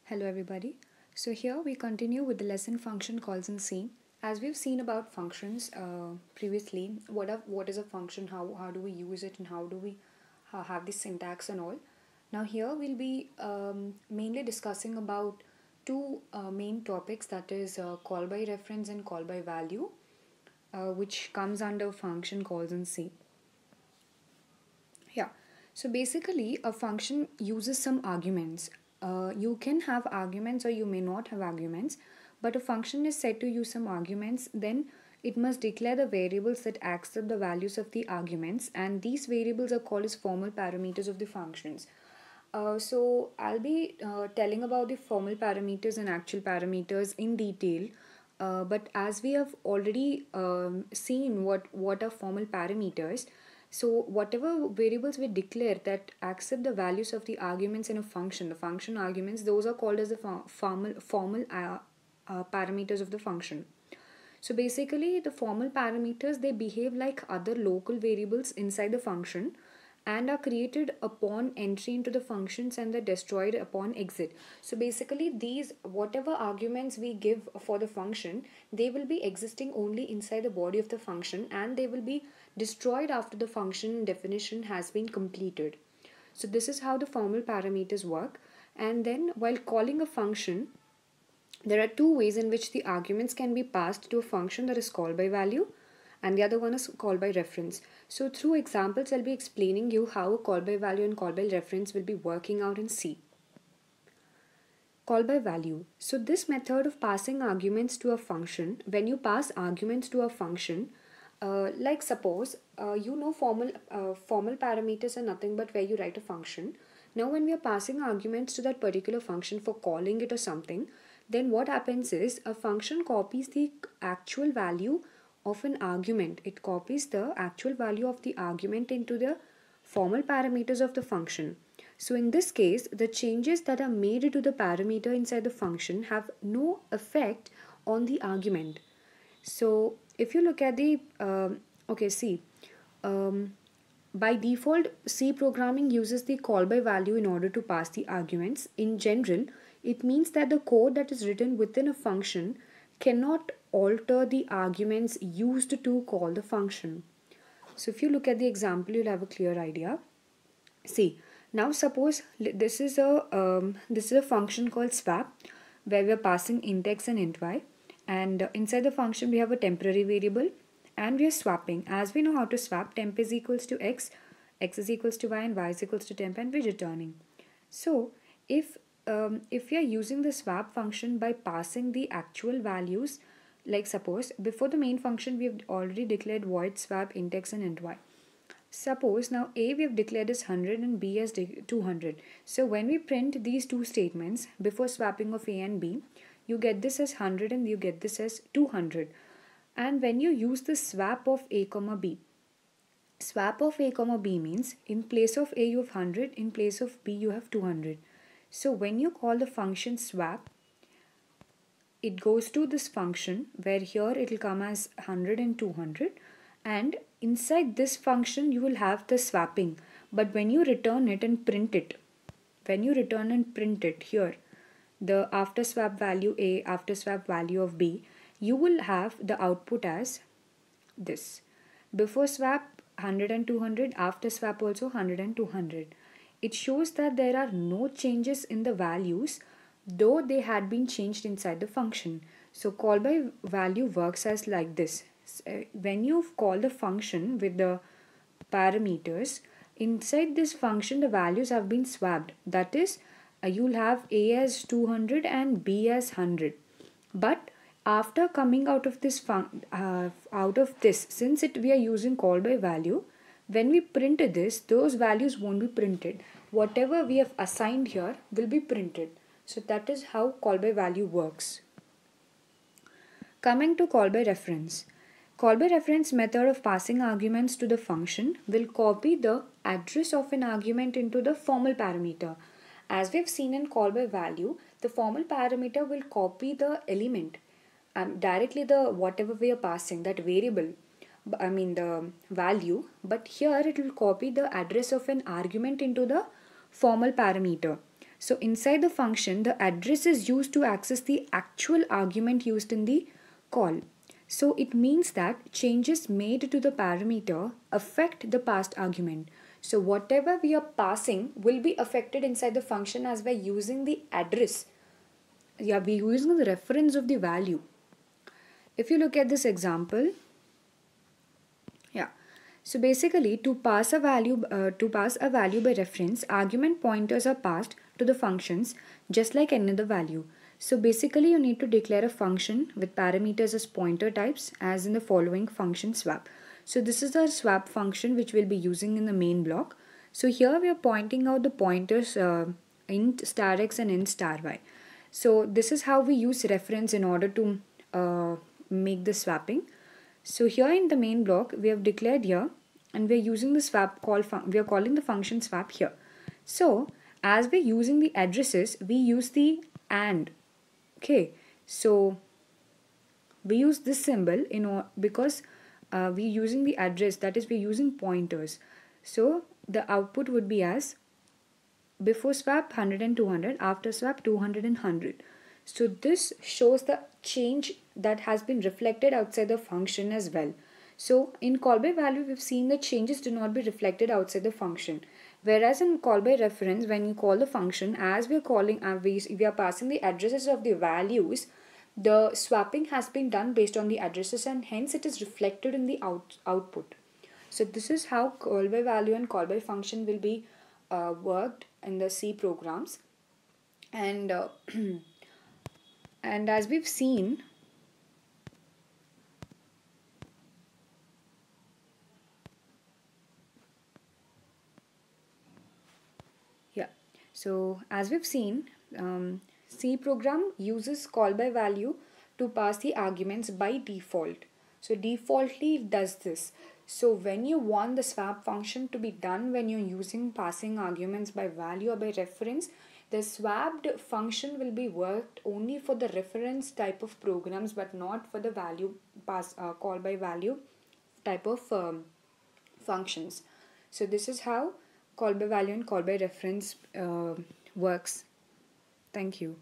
Hello everybody. So here we continue with the lesson function calls in C. As we've seen about functions previously, what is a function, how do we use it, and how do we have the syntax and all. Now here we'll be mainly discussing about two main topics, that is call by reference and call by value, which comes under function calls in C. Yeah. So basically, a function uses some arguments. You can have arguments or you may not have arguments, but a function is said to use some arguments. Then it must declare the variables that accept the values of the arguments, and these variables are called as formal parameters of the functions. So I'll be telling about the formal parameters and actual parameters in detail. But as we have already seen what are formal parameters, so whatever variables we declare that accept the values of the arguments in a function, the function arguments, those are called as the formal parameters of the function. So basically, the formal parameters, they behave like other local variables inside the function and are created upon entry into the functions and they're destroyed upon exit. So basically, these whatever arguments we give for the function, they will be existing only inside the body of the function and they will be destroyed after the function definition has been completed. So this is how the formal parameters work. And then while calling a function, there are two ways in which the arguments can be passed to a function, that is call by value, and the other one is call by reference. So through examples, I'll be explaining you how a call by value and call by reference will be working out in C. Call by value. So this method of passing arguments to a function, when you pass arguments to a function, like suppose formal parameters are nothing but where you write a function. Now when we are passing arguments to that particular function for calling it or something, then what happens is a function copies the actual value of an argument. It copies the actual value of the argument into the formal parameters of the function. So in this case, the changes that are made to the parameter inside the function have no effect on the argument. So if you look at the by default, C programming uses the call by value in order to pass the arguments. In general, it means that the code that is written within a function cannot alter the arguments used to call the function. So if you look at the example, you'll have a clear idea. See, now suppose this is a function called swap, where we are passing int x and int y, and inside the function we have a temporary variable and we are swapping. As we know how to swap, temp is equals to x is equals to y, and y is equals to temp, and we're returning. So if we are using the swap function by passing the actual values, like suppose before the main function we have already declared void swap int x and int y. Suppose now A we have declared as 100 and B as 200. So when we print these two statements before swapping of A and B, you get this as 100 and you get this as 200. And when you use the swap of A comma B, swap of A comma B means in place of A you have 100, in place of B you have 200. So when you call the function swap, it goes to this function where here it will come as 100 and 200, and inside this function you will have the swapping. But when you return it and print it, here, the after swap value A, after swap value of B, you will have the output as this. Before swap 100 and 200, after swap also 100 and 200. It shows that there are no changes in the values, though they had been changed inside the function. So call by value works as like this. When you call the function with the parameters, inside this function the values have been swapped. That is, you'll have A as 200 and B as 100. But after coming out of this since we are using call by value, when we print this, those values won't be printed. Whatever we have assigned here will be printed. So that is how call by value works. Coming to call by reference. Call by reference method of passing arguments to the function will copy the address of an argument into the formal parameter. As we have seen in call by value, the formal parameter will copy the element, directly the whatever we are passing, that variable, the value, but here it will copy the address of an argument into the formal parameter. So inside the function, the address is used to access the actual argument used in the call. So it means that changes made to the parameter affect the passed argument. So whatever we are passing will be affected inside the function as we're using the address. Yeah, we're using the reference of the value. If you look at this example, yeah. So basically, to pass a value by reference, argument pointers are passed to the functions just like any other value. So basically, you need to declare a function with parameters as pointer types, as in the following function swap. So this is the swap function which we'll be using in the main block. So here we are pointing out the pointers int star x and int star y. So this is how we use reference in order to make the swapping. So here in the main block, we have declared here, and we're using the swap call. We are calling the function swap here. So as we're using the addresses, we use the AND. Okay, so we use this symbol because we're using the address. That is, we're using pointers. So the output would be as before swap 100 and 200, after swap 200 and 100. So this shows the change that has been reflected outside the function as well. So in call by value, we've seen that changes do not be reflected outside the function. Whereas in call by reference, when you call the function, as we're calling, we are passing the addresses of the values, the swapping has been done based on the addresses, and hence it is reflected in the output. So this is how call by value and call by function will be worked in the C programs. And and as we've seen, yeah, so as we've seen, C program uses call by value to pass the arguments by default. So defaultly it does this. So when you want the swap function to be done when you're using passing arguments by value or by reference, the swapped function will be worked only for the reference type of programs, but not for the value call by value type of functions. So this is how call by value and call by reference works. Thank you.